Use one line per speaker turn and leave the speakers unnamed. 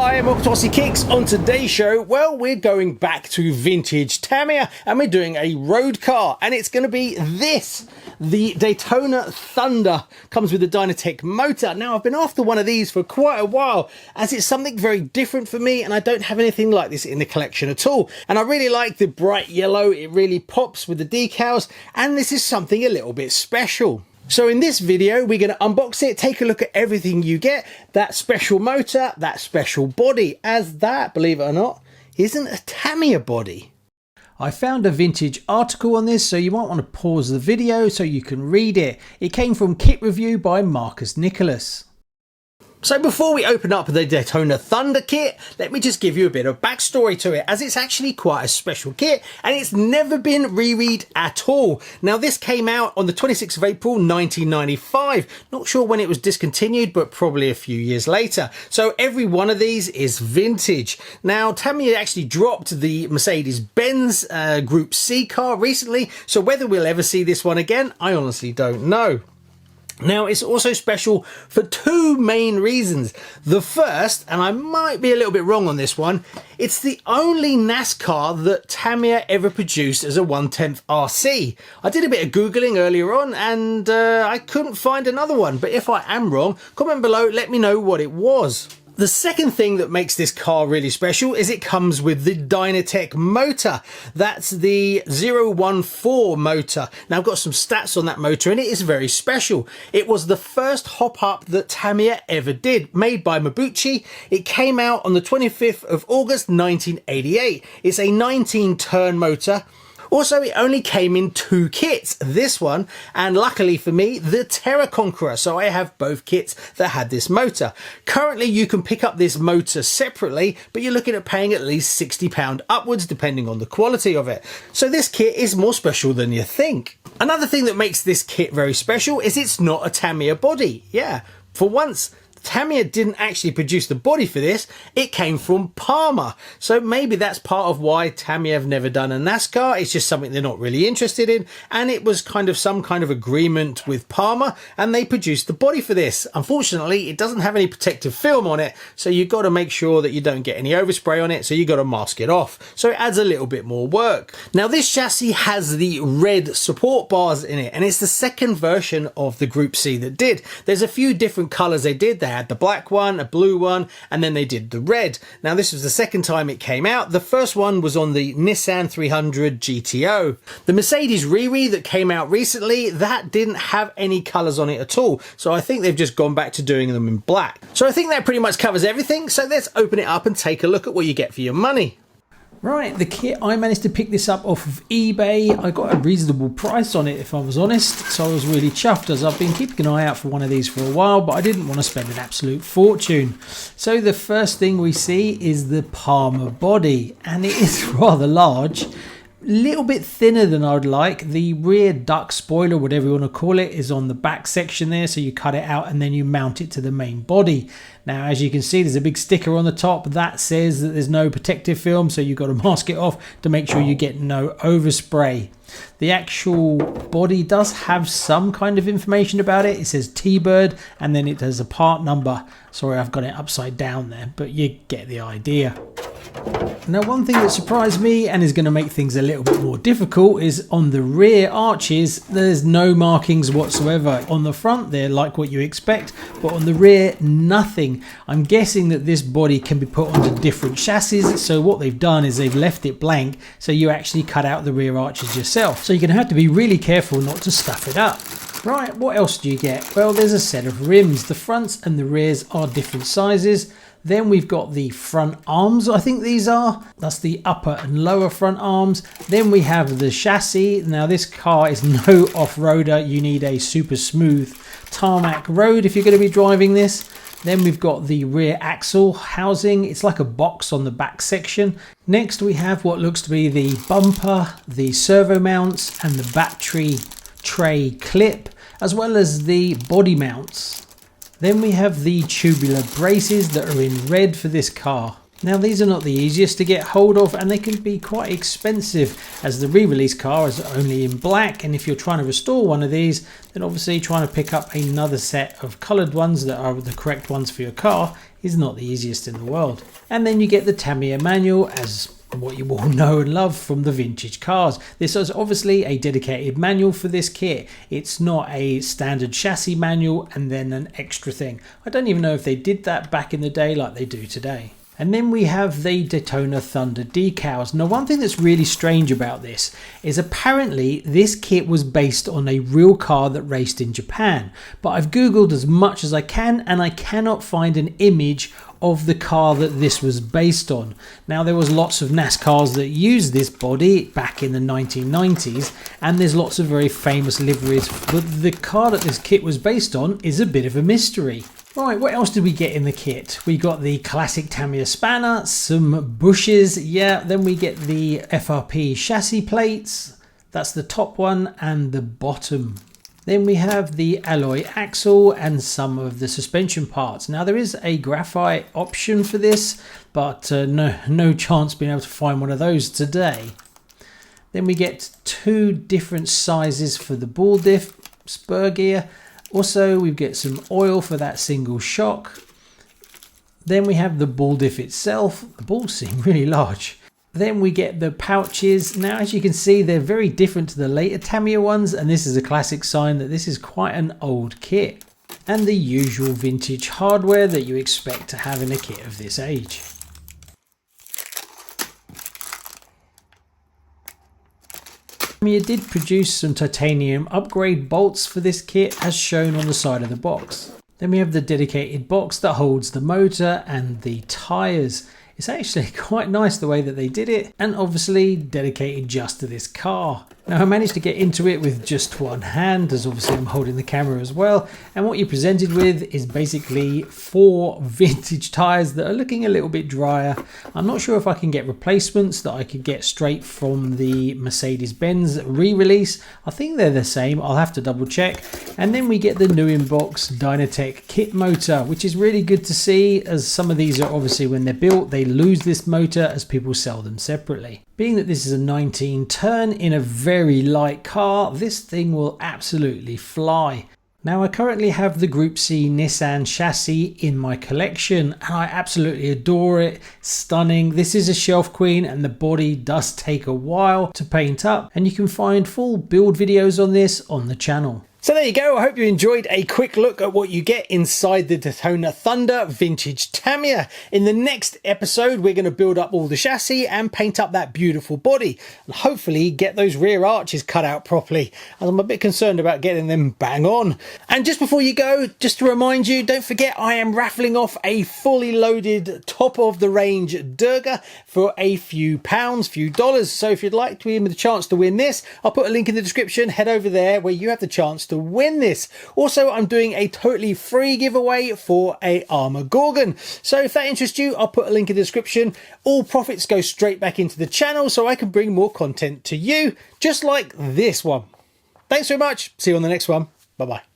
Hi, I'm RCKicks. On today's show, well, we're going back to vintage Tamiya and we're doing a road car, and it's going to be this. The Daytona Thunder comes with a Dynatec motor. Now, I've been after one of these for quite a while as it's something very different for me, and I don't have anything like this in the collection at all. And I really like the bright yellow. It really pops with the decals, and this is something a little bit special. So in this video, we're going to unbox it, take a look at everything you get, that special motor, that special body, as that, believe it or not, isn't a Tamiya body. I found a vintage article on this, so you might want to pause the video so you can read it. It came from Kit Review by Marcus Nicholas. So before we open up the Daytona Thunder kit, let me just give you a bit of backstory to it, as it's actually quite a special kit and it's never been reread at all. Now, this came out on the 26th of April 1995. Not sure when it was discontinued, but probably a few years later. So every one of these is vintage. Now, Tamiya actually dropped the Mercedes-Benz Group C car recently, so whether we'll ever see this one again, I honestly don't know. Now, it's also special for two main reasons. The first, and I might be a little bit wrong on this one, it's the only NASCAR that Tamiya ever produced as a 1/10 RC. I did a bit of Googling earlier on and I couldn't find another one, but if I am wrong, comment below, let me know what it was. The second thing that makes this car really special is it comes with the Dynatec motor. That's the 014 motor. Now, I've got some stats on that motor and it is very special. It was the first hop-up that Tamiya ever did, made by Mabuchi. It came out on the 25th of August 1988. It's a 19-turn motor. Also, it only came in two kits, this one, and luckily for me, the Terra Conqueror. So I have both kits that had this motor. Currently, you can pick up this motor separately, but you're looking at paying at least £60 upwards, depending on the quality of it. So this kit is more special than you think. Another thing that makes this kit very special is it's not a Tamiya body. Yeah, for once, Tamiya didn't actually produce the body for this, it came from Parma. So maybe that's part of why Tamiya have never done a NASCAR. It's just something they're not really interested in, and it was kind of some kind of agreement with Parma and they produced the body for this. Unfortunately, it doesn't have any protective film on it, so you've got to make sure that you don't get any overspray on it, so you've got to mask it off. So it adds a little bit more work. Now, this chassis has the red support bars in it, and it's the second version of the Group C that did. There's a few different colours they did. They had the black one, a blue one, and then they did the red. Now, this was the second time it came out. The first one was on the Nissan 300 GTO. The Mercedes Riri that came out recently, that didn't have any colours on it at all. So I think they've just gone back to doing them in black. So I think that pretty much covers everything. So let's open it up and take a look at what you get for your money. Right, the kit, I managed to pick this up off of eBay. I got a reasonable price on it, if I was honest, so I was really chuffed, as I've been keeping an eye out for one of these for a while, but I didn't want to spend an absolute fortune. So the first thing we see is the Parma body, and it is rather large. Little bit thinner than I'd like. The rear duct spoiler, whatever you want to call it, is on the back section there, so you cut it out and then you mount it to the main body. Now, as you can see, there's a big sticker on the top that says that there's no protective film, so you've got to mask it off to make sure you get no overspray. The actual body does have some kind of information about it. It says T-Bird and then it has a part number. Sorry, I've got it upside down there, but you get the idea. Now, one thing that surprised me and is going to make things a little bit more difficult is on the rear arches, there's no markings whatsoever. On the front, they're like what you expect, but on the rear, nothing. I'm guessing that this body can be put onto different chassis, so what they've done is they've left it blank, so you actually cut out the rear arches yourself. So you're going to have to be really careful not to stuff it up. Right, what else do you get? Well, there's a set of rims. The fronts and the rears are different sizes. Then we've got the front arms, I think these are. That's the upper and lower front arms. Then we have the chassis. Now, this car is no off-roader. You need a super smooth tarmac road if you're going to be driving this. Then we've got the rear axle housing. It's like a box on the back section. Next, we have what looks to be the bumper, the servo mounts, and the battery tray clip, as well as the body mounts. Then we have the tubular braces that are in red for this car. Now these are not the easiest to get hold of, and they can be quite expensive, as the re-release car is only in black, and if you're trying to restore one of these, then obviously trying to pick up another set of coloured ones that are the correct ones for your car is not the easiest in the world. And then you get the Tamiya manual, as what you all know and love from the vintage cars. This is obviously a dedicated manual for this kit. It's not a standard chassis manual and then an extra thing. I don't even know if they did that back in the day like they do today. And then we have the Daytona Thunder decals. Now one thing that's really strange about this is apparently this kit was based on a real car that raced in Japan. But I've googled as much as I can and I cannot find an image of the car that this was based on. Now there was lots of NASCARs that used this body back in the 1990s, and there's lots of very famous liveries, but the car that this kit was based on is a bit of a mystery. Right, what else did we get in the kit? We got the classic Tamiya spanner, some bushes, yeah, then we get the FRP chassis plates, that's the top one, and the bottom. Then we have the alloy axle and some of the suspension parts. Now there is a graphite option for this, but no chance being able to find one of those today. Then we get two different sizes for the ball diff spur gear. Also we get some oil for that single shock. Then we have the ball diff itself. The balls seem really large. Then we get the pouches. Now as you can see, they're very different to the later Tamiya ones, and this is a classic sign that this is quite an old kit. And the usual vintage hardware that you expect to have in a kit of this age. Tamiya did produce some titanium upgrade bolts for this kit as shown on the side of the box. Then we have the dedicated box that holds the motor and the tyres. It's actually quite nice the way that they did it, and obviously dedicated just to this car. Now I managed to get into it with just one hand, as obviously I'm holding the camera as well, and what you're presented with is basically 4 vintage tyres that are looking a little bit drier. I'm not sure if I can get replacements that I could get straight from the Mercedes-Benz re-release. I think they're the same, I'll have to double check. And then we get the new in-box Dynatec kit motor, which is really good to see, as some of these are obviously when they're built they lose this motor as people sell them separately. Being that this is a 19 turn in a very light car, this thing will absolutely fly. Now I currently have the Group C Nissan chassis in my collection and I absolutely adore it. Stunning. This is a shelf queen and the body does take a while to paint up, and you can find full build videos on this on the channel. So there you go, I hope you enjoyed a quick look at what you get inside the Daytona Thunder Vintage Tamiya. In the next episode, we're going to build up all the chassis and paint up that beautiful body, and hopefully get those rear arches cut out properly, as I'm a bit concerned about getting them bang on. And just before you go, just to remind you, don't forget I am raffling off a fully loaded top of the range Durga for a few pounds, few dollars. So if you'd like to win with a chance to win this, I'll put a link in the description, head over there where you have the chance to win this. Also, I'm doing a totally free giveaway for a Armour Gorgon, so if that interests you, I'll put a link in the description. All profits go straight back into the channel so I can bring more content to you, just like this one. Thanks very much, see you on the next one, bye bye.